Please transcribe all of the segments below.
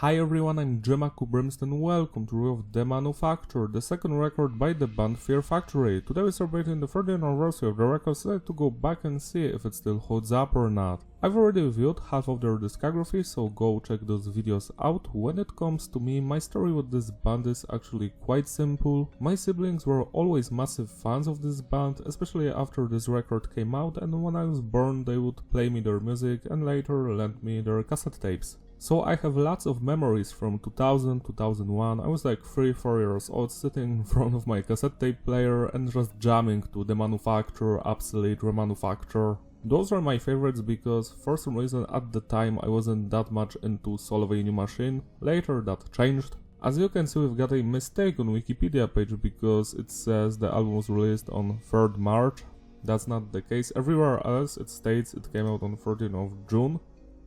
Hi everyone, I'm Brimston. Welcome to Review of Demanufacture, the second record by the band Fear Factory. Today we're celebrating the 30th anniversary of the record, so I decided to go back and see if it still holds up or not. I've already reviewed half of their discography, so go check those videos out. When it comes to me, my story with this band is actually quite simple. My siblings were always massive fans of this band, especially after this record came out, and when I was born they would play me their music and later lend me their cassette tapes. So I have lots of memories from 2000, 2001, I was like 3-4 years old sitting in front of my cassette tape player and just jamming to Demanufacture, Obsolete, Remanufacture. Those are my favorites because for some reason at the time I wasn't that much into Soul of a New Machine, later that changed. As you can see, we've got a mistake on Wikipedia page because it says the album was released on 3rd March. That's not the case, everywhere else it states it came out on 13th of June.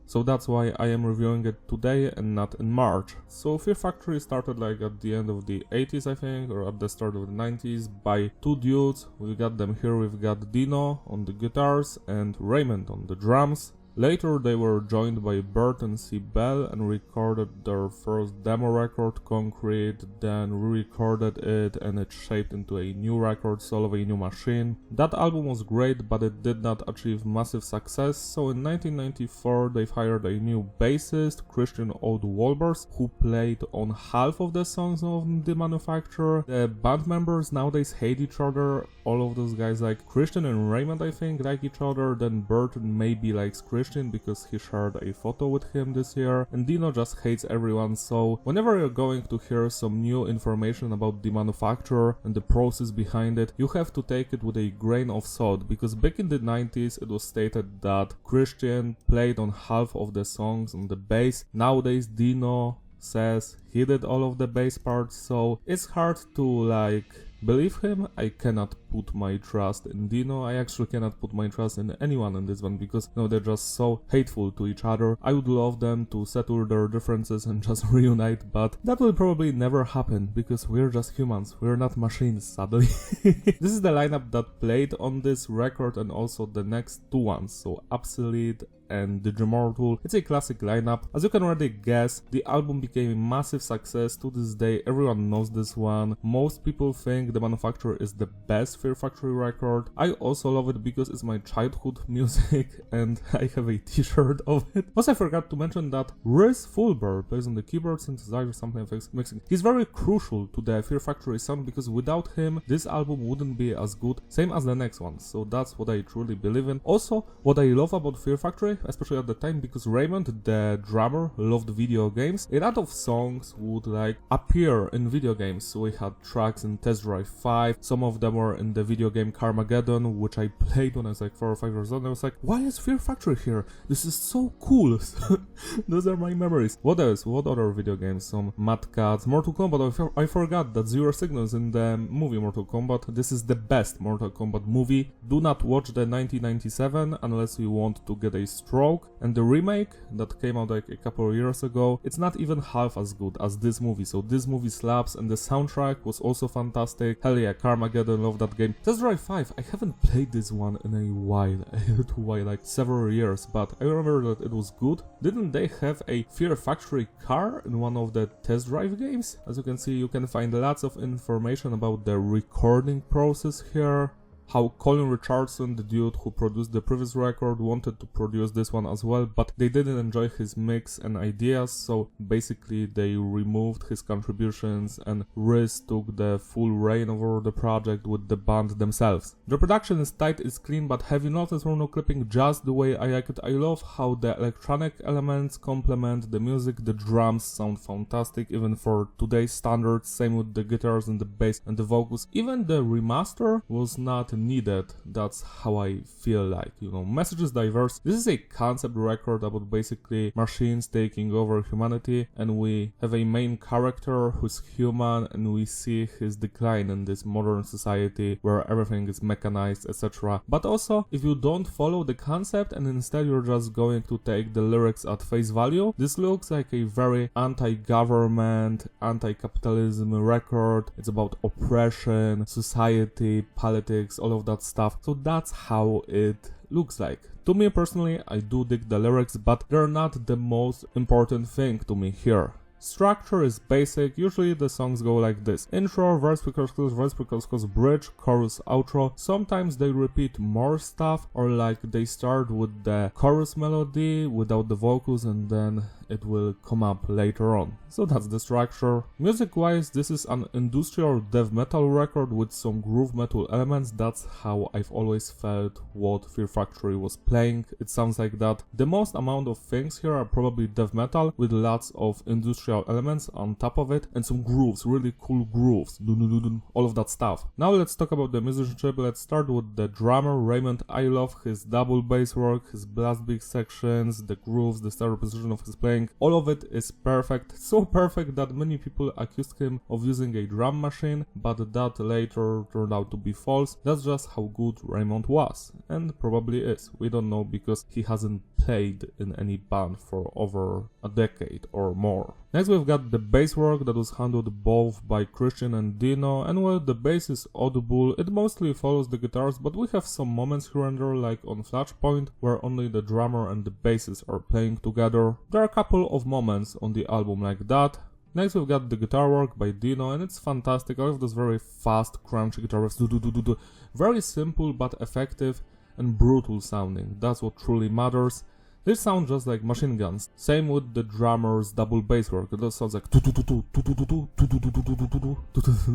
So that's why I am reviewing it today and not in March. So Fear Factory started like at the end of the 80s I think, or at the start of the 90s by two dudes. We got them here, we've got Dino on the guitars and Raymond on the drums. Later they were joined by Bert and C. Bell and recorded their first demo record, Concrete, then re-recorded it and it shaped into a new record, Soul of a New Machine. That album was great, but it did not achieve massive success, so in 1994 they've hired a new bassist, Christian Old Wolbers, who played on half of the songs of Demanufacture. The band members nowadays hate each other, all of those guys like Christian and Raymond I think like each other, then Bert maybe likes Christian because he shared a photo with him this year, and Dino just hates everyone. So whenever you're going to hear some new information about Demanufacture and the process behind it, you have to take it with a grain of salt, because back in the 90s it was stated that Christian played on half of the songs on the bass. Nowadays Dino says he did all of the bass parts, so it's hard to like believe him. I cannot put my trust in Dino. I actually cannot put my trust in anyone in this one because they're just so hateful to each other. I would love them to settle their differences and just reunite, but that will probably never happen because we're just humans, we're not machines, sadly. This is the lineup that played on this record and also the next two ones, so Obsolete and Immortal. It's a classic lineup. As you can already guess, the album became a massive success. To this day everyone knows this one. Most people think Demanufacture is the best Fear Factory record. I also love it because it's my childhood music and I have a t-shirt of it. Also I forgot to mention that Rhys Fulber plays on the keyboard, synthesizer, something like mixing. He's very crucial to the Fear Factory sound because without him this album wouldn't be as good, same as the next one. So that's what I truly believe in. Also what I love about Fear Factory, especially at the time, because Raymond, the drummer, loved video games, a lot of songs would like appear in video games. So we had tracks in Test Drive 5, some of them were in the video game Carmageddon, which I played when I was like 4 or 5 years old. I was like, why is Fear Factory here? This is so cool. Those are my memories. What else? What other video games? Some Mad Cats, Mortal Kombat. I forgot that Zero Signals in the movie Mortal Kombat. This is the best Mortal Kombat movie. Do not watch the 1997 unless you want to get a stroke. And the remake that came out like a couple of years ago, it's not even half as good as this movie. So this movie slaps, and the soundtrack was also fantastic. Hell yeah, Carmageddon, love that game. Test Drive 5, I haven't played this one in a while, like several years, but I remember that it was good. Didn't they have a Fear Factory car in one of the Test Drive games? As you can see, you can find lots of information about the recording process here. How Colin Richardson, the dude who produced the previous record, wanted to produce this one as well, but they didn't enjoy his mix and ideas, so basically they removed his contributions and Rhys took the full reign over the project with the band themselves. The production is tight, it's clean, but have you noticed we're not clipping just the way I like it? I love how the electronic elements complement the music, the drums sound fantastic even for today's standards, same with the guitars and the bass and the vocals. Even the remaster was not needed. That's how I feel like, message is diverse. This is a concept record about basically machines taking over humanity, and we have a main character who's human and we see his decline in this modern society where everything is mechanized, etc. But also, if you don't follow the concept and instead you're just going to take the lyrics at face value, this looks like a very anti-government, anti-capitalism record. It's about oppression, society, politics, all of that stuff. So that's how it looks like. To me personally, I do dig the lyrics, but they're not the most important thing to me here. Structure is basic, usually the songs go like this: intro, verse, pre-chorus, bridge, chorus, outro. Sometimes they repeat more stuff, or like they start with the chorus melody without the vocals and then it will come up later on. So that's the structure. Music wise, this is an industrial death metal record with some groove metal elements. That's how I've always felt what Fear Factory was playing. It sounds like that. The most amount of things here are probably death metal with lots of industrial elements on top of it and some grooves, really cool grooves, all of that stuff. Now let's talk about the musicianship. Let's start with the drummer Raymond. I love his double bass work, his blast beat sections, the grooves, the stereo position of his playing. All of it is perfect, so perfect that many people accused him of using a drum machine, but that later turned out to be false. That's just how good Raymond was, and probably is. We don't know because he hasn't played in any band for over a decade or more. Next we've got the bass work that was handled both by Christian and Dino, and while the bass is audible, it mostly follows the guitars, but we have some moments here and there, like on Flashpoint, where only the drummer and the bassist are playing together. There are a couple of moments on the album like that. Next we've got the guitar work by Dino, and it's fantastic. I love those very fast, crunchy guitar riffs. Very simple but effective and brutal sounding. That's what truly matters. They sound just like machine guns. Same with the drummer's double bass work. It just sounds like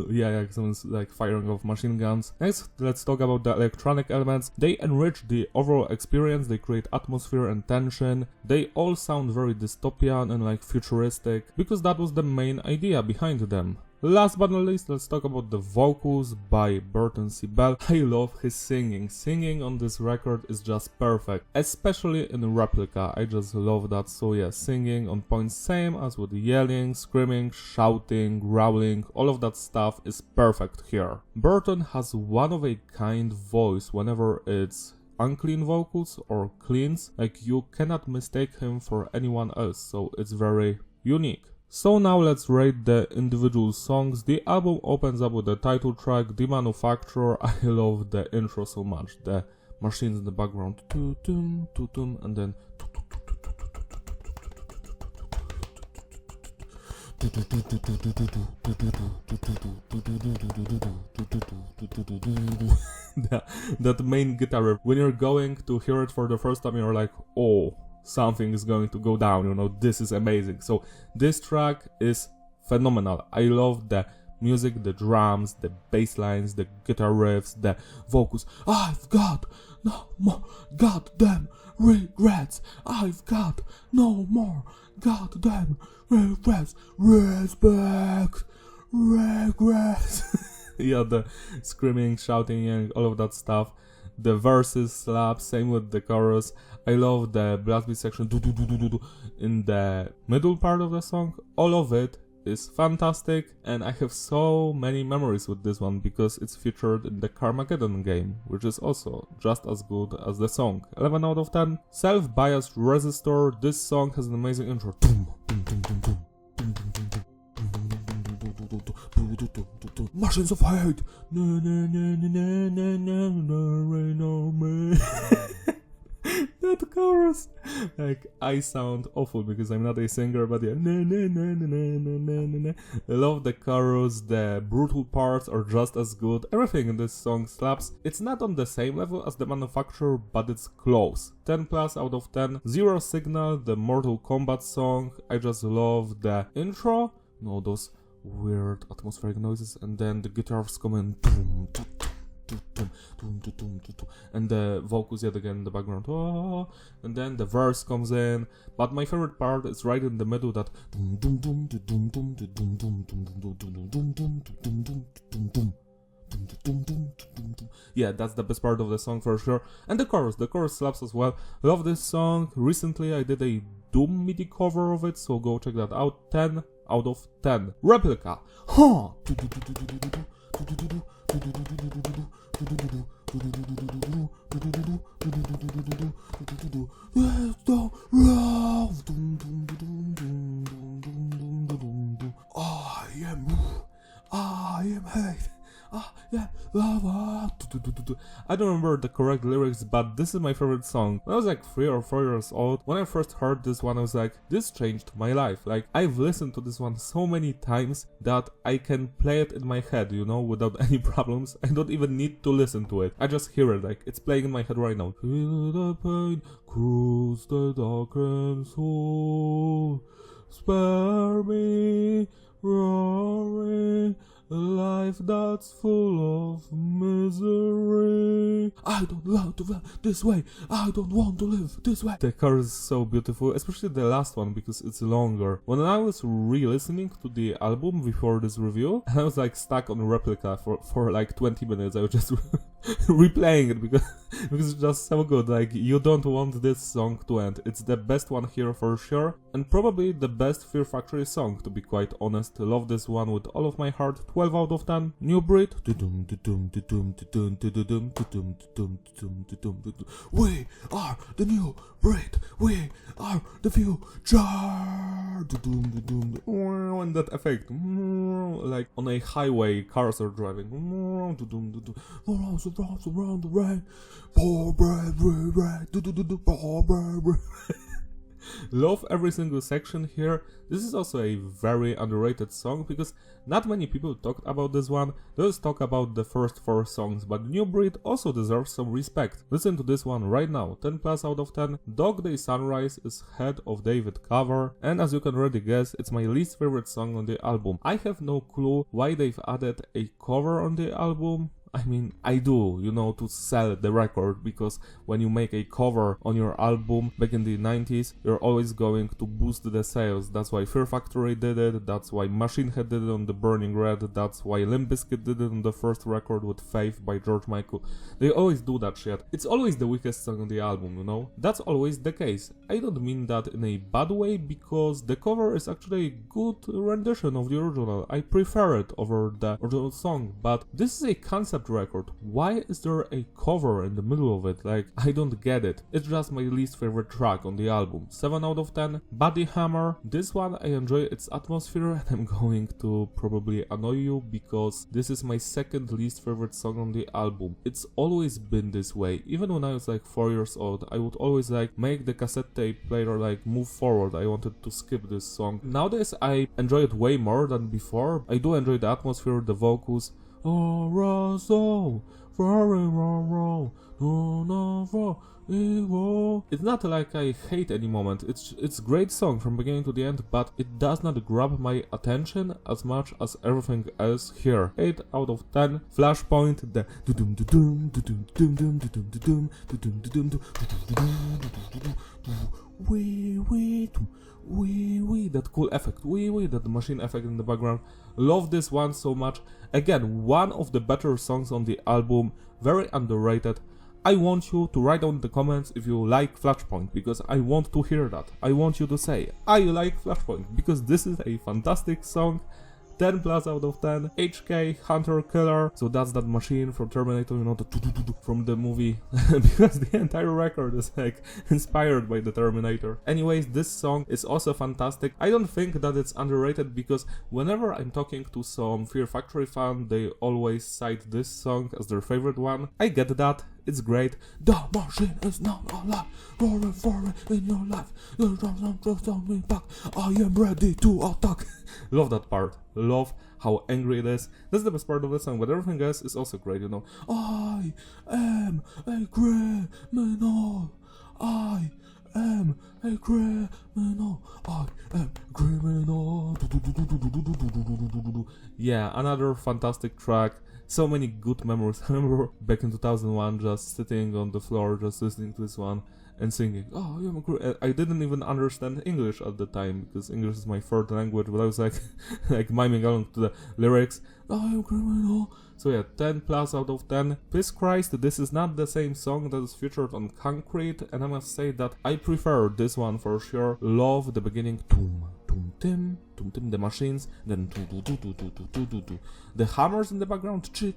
yeah, sounds like firing of machine guns. Next, let's talk about the electronic elements. They enrich the overall experience, they create atmosphere and tension. They all sound very dystopian and like futuristic, because that was the main idea behind them. Last but not least, let's talk about the vocals by Burton C. Bell. I love his singing. Singing on this record is just perfect, especially in Replica. I just love that. So yeah, singing on point, same as with yelling, screaming, shouting, growling, all of that stuff is perfect here. Burton has one of a kind voice whenever it's unclean vocals or cleans. Like, you cannot mistake him for anyone else, so it's very unique. So now let's rate the individual songs. The album opens up with the title track, Demanufacture. I love the intro so much. The machines in the background, and then that main guitar riff. When you're going to hear it for the first time, you're like, oh, something is going to go down, you know, this is amazing. So this track is phenomenal. I love the music, the drums, the bass lines, the guitar riffs, the vocals. I've got no more goddamn regrets. I've got no more goddamn regrets. Respect, regrets. Yeah, the screaming, shouting, and all of that stuff. The verses slap, same with the chorus. I love the blast beat section in the middle part of the song. All of it is fantastic, and I have so many memories with this one because it's featured in the Carmageddon game, which is also just as good as the song. 11 out of 10. Self-biased resistor. This song has an amazing intro. Machines of hate. That chorus. Like, I sound awful because I'm not a singer, but yeah. I love the chorus. The brutal parts are just as good. Everything in this song slaps. It's not on the same level as Demanufacture, but it's close. 10 plus out of 10. Zero Signal, the Mortal Kombat song. I just love the intro. No, those weird atmospheric noises, and then the guitars come in, and the vocals yet again in the background, and then the verse comes in. But my favorite part is right in the middle, that yeah, that's the best part of the song for sure. And the chorus slaps as well. Love this song. Recently I did a Doom MIDI cover of it, so go check that out. 10 out of 10. Replica. I am hate. yeah, lava. I don't remember the correct lyrics, but this is my favorite song. When I was like 3 or 4 years old, when I first heard this one, I was like, this changed my life. Like, I've listened to this one so many times that I can play it in my head, you know, without any problems. I don't even need to listen to it. I just hear it, like, it's playing in my head right now. Feel the pain, cruise the darkened soul, spare me, roaring, a life that's full of misery. I don't want to live this way. I don't want to live this way. The chorus is so beautiful, especially the last one because it's longer. When I was re-listening to the album before this review, I was like stuck on Replica for like 20 minutes. I was just replaying it because it's just so good. Like, you don't want this song to end. It's the best one here for sure, and probably the best Fear Factory song, to be quite honest. Love this one with all of my heart. 12 out of 10. New breed. We are the new breed. We are the future. And that effect, like on a highway, cars are driving. Around the rain. Love every single section here. This is also a very underrated song because not many people talked about this one. They just talk about the first 4 songs, but the new breed also deserves some respect. Listen to this one right now. 10 plus out of 10. Dog Day Sunrise is Head of David cover, and as you can already guess, it's my least favorite song on the album. I have no clue why they've added a cover on the album. I mean, I do, you know, to sell the record, because when you make a cover on your album back in the 90s, you're always going to boost the sales. That's why Fear Factory did it, that's why Machine Head did it on the Burning Red, that's why Limp Bizkit did it on the first record with Faith by George Michael. They always do that shit. It's always the weakest song on the album, you know? That's always the case. I don't mean that in a bad way, because the cover is actually a good rendition of the original. I prefer it over the original song, but this is a concept record. Why is there a cover in the middle of it? Like, I don't get it. It's just my least favorite track on the album. 7 out of 10. Body Hammer. This one I enjoy its atmosphere, and I'm going to probably annoy you because this is my second least favorite song on the album. It's always been this way. Even when I was like 4 years old, I would always like make the cassette tape player like move forward. I wanted to skip this song. Nowadays I enjoy it way more than before. I do enjoy the atmosphere, the vocals. It's not like I hate any moment. It's great song from beginning to the end, but it does not grab my attention as much as everything else here. 8 out of 10. Flashpoint. The that cool effect, that machine effect in the background. Love this one so much. Again, one of the better songs on the album, very underrated. I want you to write down in the comments if you like Flashpoint, because I want to hear that. I want you to say, I like Flashpoint, because this is a fantastic song. 10 plus out of 10. HK, Hunter Killer. So that's that machine from Terminator, you know, from the movie. Because the entire record is like inspired by the Terminator. Anyways, this song is also fantastic. I don't think that it's underrated, because whenever I'm talking to some Fear Factory fan, they always cite this song as their favorite one. I get that. It's great. The machine is now alive, roaring for it in your life. The drums just on me back. I am ready to attack. Love that part. Love how angry it is. That's the best part of the song, but everything else is also great, you know. I am a criminal. I am a criminal. I am criminal. Yeah, another fantastic track. So many good memories. I remember back in 2001 just sitting on the floor, just listening to this one and singing. Oh, yeah, I didn't even understand English at the time, because English is my third language, but I was like, like miming along to the lyrics. I am criminal. So yeah, 10 plus out of 10. Please Christ, this is not the same song that is featured on Concrete, and I must say that I prefer this one for sure. Love the beginning. Tim, the machines, then the hammers in the background, chick.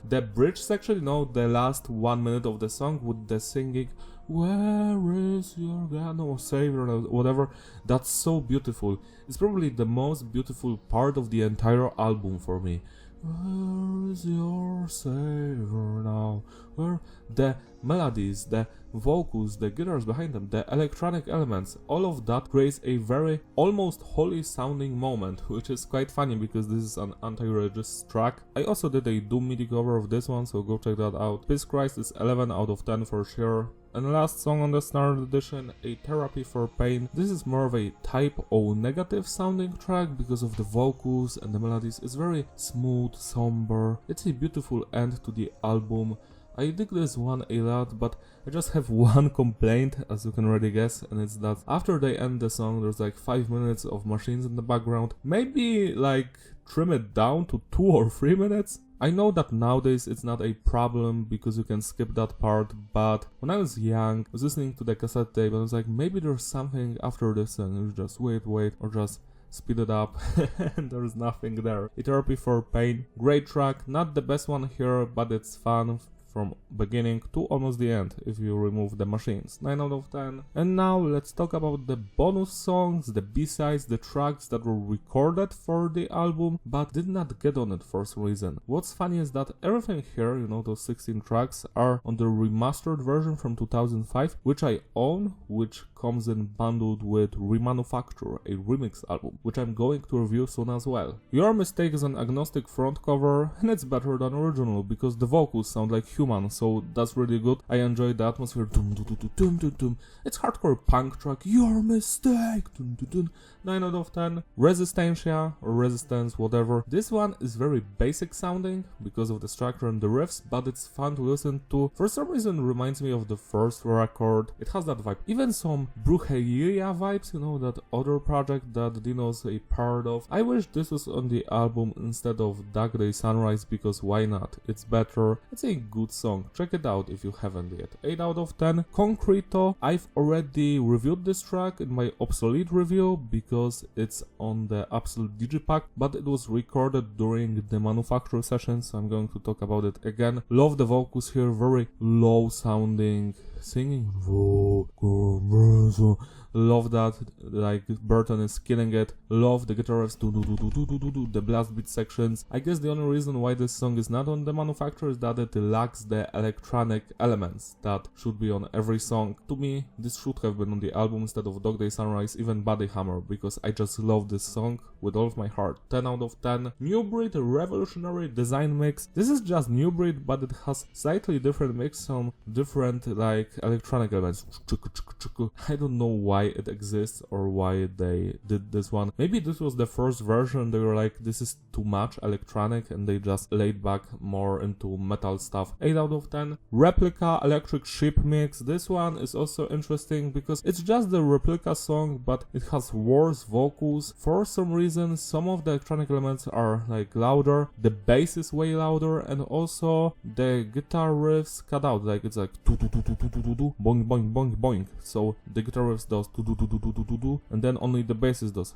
The bridge section, you know, the last 1 minute of the song with the singing, where is your gun or savior or whatever. That's so beautiful. It's probably the most beautiful part of the entire album for me. Where is your savior now? Where the melodies, the vocals, the guitars behind them, the electronic elements, all of that creates a very almost holy sounding moment, which is quite funny because this is an anti-religious track. I also did a Doom MIDI cover of this one, so go check that out. Peace Christ is 11 out of 10 for sure. And the last song on the standard edition, A Therapy for Pain. This is more of a type O negative sounding track because of the vocals and the melodies. It's very smooth, somber. It's a beautiful end to the album. I dig this one a lot, but I just have one complaint, as you can already guess, and it's that after they end the song, there's like 5 minutes of machines in the background. Maybe like trim it down to 2 or 3 minutes. I know that nowadays it's not a problem because you can skip that part, but when I was young, I was listening to the cassette tape and I was like, maybe there's something after this and you just wait, or just speed it up, and there's nothing there. A Therapy for Pain, great track, not the best one here, but it's fun from beginning to almost the end if you remove the machines. 9 out of 10. And now let's talk about the bonus songs, the B-sides, the tracks that were recorded for the album but did not get on it for some reason. What's funny is that everything here, you know, those 16 tracks are on the remastered version from 2005, which I own, which comes in bundled with Remanufacture, a remix album, which I'm going to review soon as well. Your Mistake is an agnostic front cover, and it's better than original because the vocals sound like human, so that's really good. I enjoy the atmosphere. Dum, dum, dum, dum, dum, dum. It's hardcore punk track. Your Mistake. Dum, dum, dum. 9 out of 10. Resistencia or Resistance, whatever. This one is very basic sounding because of the structure and the riffs, but it's fun to listen to. For some reason, it reminds me of the first record. It has that vibe. Even some Brujeria vibes, you know, that other project that Dino's a part of. I wish this was on the album instead of Dark Day Sunrise because why not? It's better. It's a good song. Check it out if you haven't yet. 8 out of 10. Concreto. I've already reviewed this track in my obsolete review because it's on the Absolute Digipack, but it was recorded during the Demanufacture session, so I'm going to talk about it again. Love the vocals here, very low sounding singing. Love that, like Burton is killing it. Love the guitar riffs, the blast beat sections. I guess the only reason why this song is not on the Demanufacture is that it lacks the electronic elements that should be on every song. To me, this should have been on the album instead of Dog Day Sunrise, even Body Hammer, because I just love this song with all of my heart. 10 out of 10. New Breed Revolutionary Design Mix. This is just New Breed, but it has slightly different mix, some different like electronic elements. I don't know why it exists or why they did this one. Maybe this was the first version. They were like, this is too much electronic, and they just laid back more into metal stuff. 8 out of 10. Replica Electric Sheep Mix. This one is also interesting because it's just the replica song, but it has worse vocals. For some reason, some of the electronic elements are like louder, the bass is way louder, and also the guitar riffs cut out. Like it's like boing boing boing boing. So the guitar riffs does and then only the basses does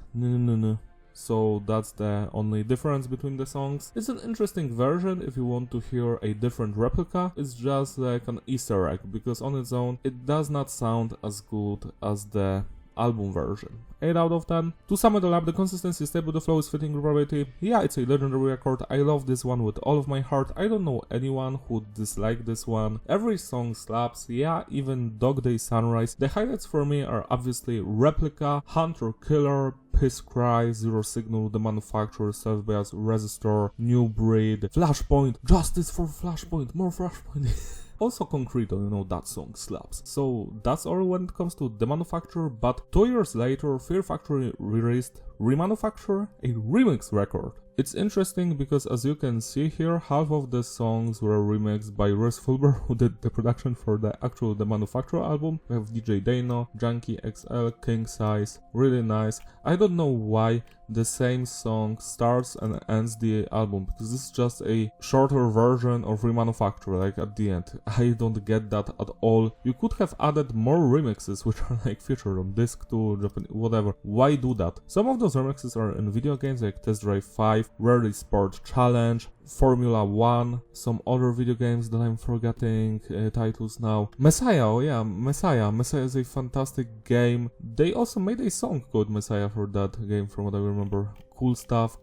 so that's the only difference between the songs. It's an interesting version if you want to hear a different replica. It's just like an Easter egg because on its own it does not sound as good as the album version. 8 out of 10. To sum it all up, the consistency is stable, the flow is fitting, reverberability. Yeah, it's a legendary record. I love this one with all of my heart. I don't know anyone who dislike this one. Every song slaps. Yeah, even Dog Day Sunrise. The highlights for me are obviously Replica, Hunter Killer, Piss Cry, Zero Signal, Demanufacture, Self-Bias, Resistor, New Breed, Flashpoint, Justice for Flashpoint, more Flashpoint. Also Concreto, you know, that song slaps. So that's all when it comes to Demanufacture, but 2 years later, Fear Factory released Remanufacture, a remix record. It's interesting because as you can see here, half of the songs were remixed by Russ Fulber, who did the production for the actual Demanufacture album. We have DJ Dano, Junkie XL, King Size, really nice. I don't know why the same song starts and ends the album, because this is just a shorter version of Remanufacture, like at the end. I don't get that at all. You could have added more remixes, which are like featured on disc 2, Japanese, whatever. Why do that? Some of those remixes are in video games like Test Drive 5, Rarely Sport Challenge, Formula 1, some other video games that I'm forgetting titles now. Messiah, oh yeah, Messiah. Messiah is a fantastic game. They also made a song called Messiah for that game from what I remember. Cool stuff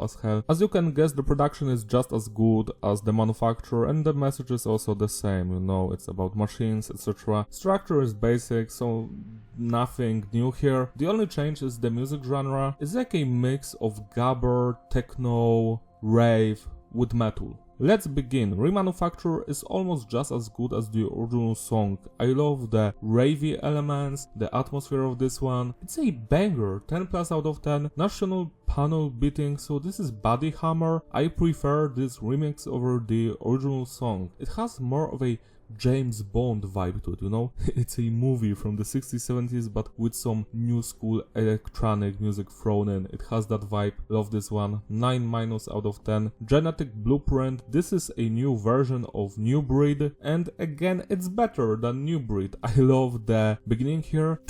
as hell. As you can guess, the production is just as good as Demanufacture, and the message is also the same, you know, it's about machines, etc. Structure is basic, so nothing new here. The only change is the music genre. It's like a mix of gabber, techno, rave with metal. Let's begin. Remanufacture is almost just as good as the original song. I love the ravey elements, the atmosphere of this one. It's a banger, 10 plus out of 10. National panel beating, so this is body hammer. I prefer this remix over the original song. It has more of a James Bond vibe to it, you know? It's a movie from the 60s, 70s, but with some new school electronic music thrown in. It has that vibe. Love this one. 9- out of 10. Genetic Blueprint. This is a new version of New Breed, and again, it's better than New Breed. I love the beginning here.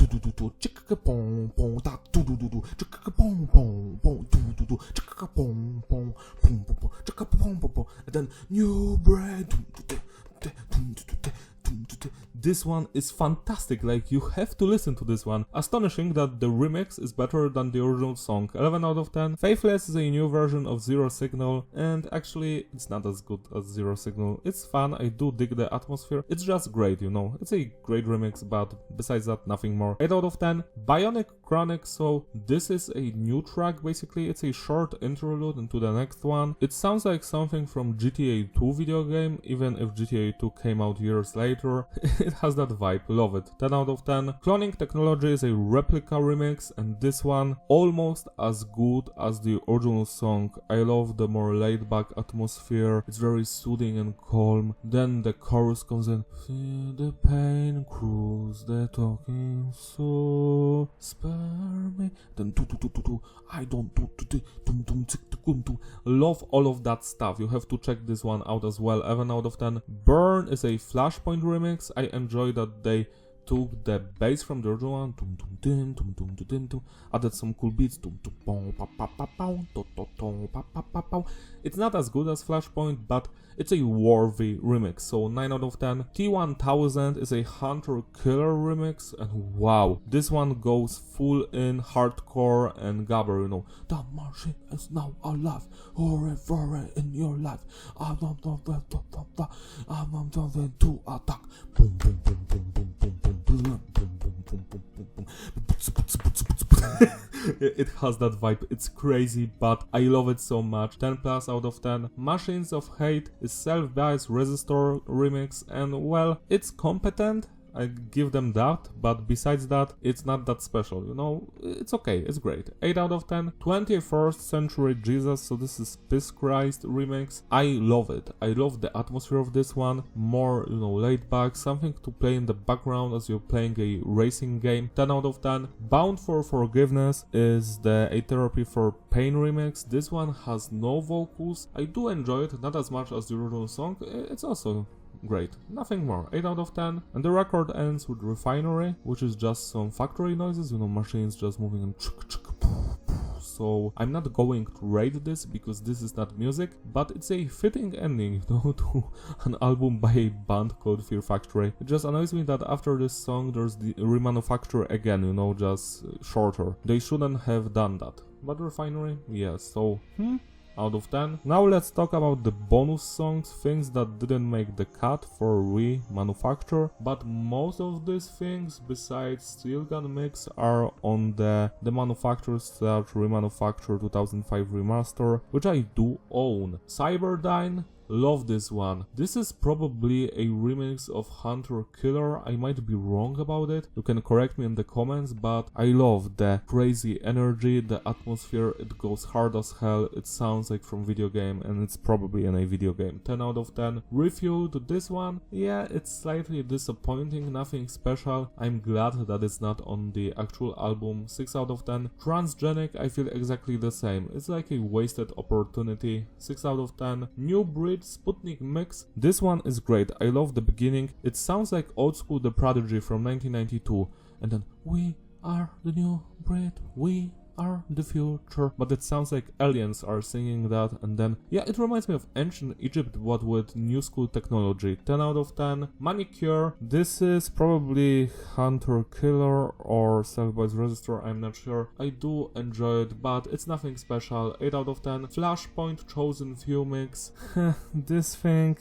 And then New Breed. This one is fantastic, like you have to listen to this one. Astonishing that the remix is better than the original song. 11 out of 10. Faithless is a new version of Zero Signal, and actually it's not as good as Zero Signal. It's fun, I do dig the atmosphere. It's just great, you know. It's a great remix, but besides that, nothing more. 8 out of 10. Bionic Chronic, so this is a new track basically. It's a short interlude into the next one. It sounds like something from GTA 2 video game, even if GTA 2 came out years later. It has that vibe, love it. 10 out of 10. Cloning Technology is a replica remix, and this one almost as good as the original song. I love the more laid back atmosphere. It's very soothing and calm. Then the chorus comes in. Feel the pain, cruise, they're talking so spare me. Then I don't do. Love all of that stuff. You have to check this one out as well. 11 out of 10. Burn is a Flashpoint remix. I enjoy that they took the bass from the original one, added some cool beats. It's not as good as Flashpoint, but it's a worthy remix, so 9 out of 10. T1000 is a Hunter Killer remix, and wow, this one goes full in hardcore and gabber, you know. The machine is now alive, forever in your life. I'm going to attack. Boom, boom, boom, boom, boom, boom, boom. It has that vibe, it's crazy, but I love it so much. 10 plus out of 10. Machines of Hate is Self-Biased Resistor remix, and well, it's competent. I give them that, but besides that, it's not that special, you know, it's okay, it's great. 8 out of 10. 21st Century Jesus, so this is Piss Christ remix. I love it. I love the atmosphere of this one, more, you know, laid back, something to play in the background as you're playing a racing game. 10 out of 10. Bound for Forgiveness is the A Therapy for Pain remix. This one has no vocals. I do enjoy it, not as much as the original song. It's also great. Nothing more. 8 out of 10. And the record ends with Refinery, which is just some factory noises, you know, machines just moving and so I'm not going to rate this because this is not music, but it's a fitting ending, you know, to an album by a band called Fear Factory. It just annoys me that after this song there's the Remanufacture again, you know, just shorter. They shouldn't have done that. But Refinery, yes, so out of 10. Now let's talk about the bonus songs, things that didn't make the cut for Remanufacture, but most of these things besides Steel Gun Mix are on the Demanufacture/Remanufacture 2005 remaster, which I do own. Cyberdyne, love this one. This is probably a remix of Hunter Killer. I might be wrong about it. You can correct me in the comments, but I love the crazy energy, the atmosphere. It goes hard as hell. It sounds like from video game, and it's probably in a video game. 10 out of 10. Refueled, this one, yeah, it's slightly disappointing, nothing special. I'm glad that it's not on the actual album. 6 out of 10. Transgenic, I feel exactly the same. It's like a wasted opportunity. 6 out of 10. New Breed Sputnik Mix. This one is great. I love the beginning. It sounds like old school The Prodigy from 1992. And then we are the new breed. We are the future, but it sounds like aliens are singing that, and then, yeah, it reminds me of ancient Egypt, but with new school technology. 10 out of 10. Manicure, this is probably Hunter Killer or Self-Boys Register, I'm not sure. I do enjoy it, but it's nothing special. 8 out of 10. Flashpoint Chosen Few Mix. This thing,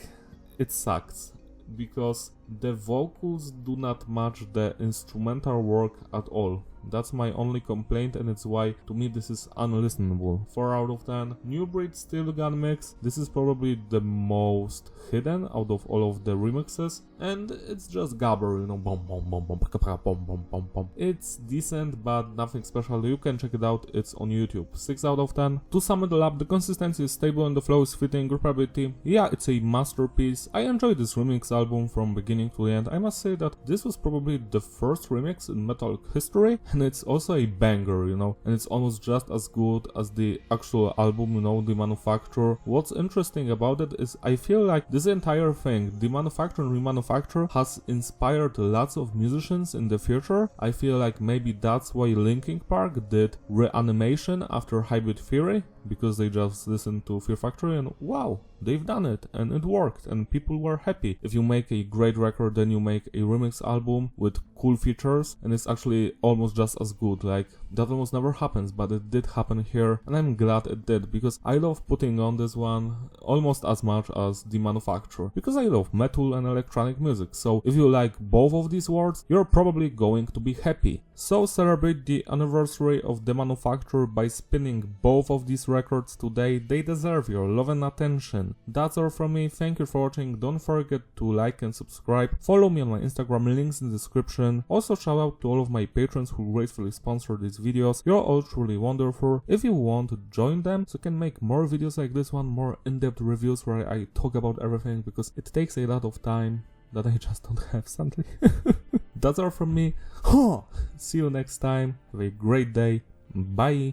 it sucks, because the vocals do not match the instrumental work at all. That's my only complaint, and it's why to me this is unlistenable. 4 out of 10. New Breed Steel Gun Mix. This is probably the most hidden out of all of the remixes, and it's just gabber, you know, bom bom bom bom bom bom bom bom. It's decent, but nothing special. You can check it out, it's on YouTube. 6 out of 10. To sum it all up, the consistency is stable and the flow is fitting. Reparability, yeah, it's a masterpiece. I enjoyed this remix album from beginning to the end. I must say that this was probably the first remix in metal history, and it's also a banger, you know, and it's almost just as good as the actual album, you know, Demanufacture. What's interesting about it is I feel like this entire thing, Demanufacture and Remanufacture, has inspired lots of musicians in the future. I feel like maybe that's why Linkin Park did Reanimation after Hybrid Theory, because they just listened to Fear Factory and wow, they've done it and it worked and people were happy. If you make a great record, then you make a remix album with cool features and it's actually almost just as good. Like, that almost never happens, but it did happen here, and I'm glad it did, because I love putting on this one almost as much as Demanufacture, because I love metal and electronic music. So if you like both of these words, you're probably going to be happy. So celebrate the anniversary of Demanufacture by spinning both of these records today. They deserve your love and attention. That's all from me. Thank you for watching. Don't forget to like and subscribe. Follow me on my Instagram, links in the description. Also shout out to all of my patrons who gracefully sponsor these videos. You're all truly wonderful. If you want to join them so I can make more videos like this one, more in-depth reviews where I talk about everything, because it takes a lot of time that I just don't have, sadly. That's all from me. See you next time. Have a great day. Bye.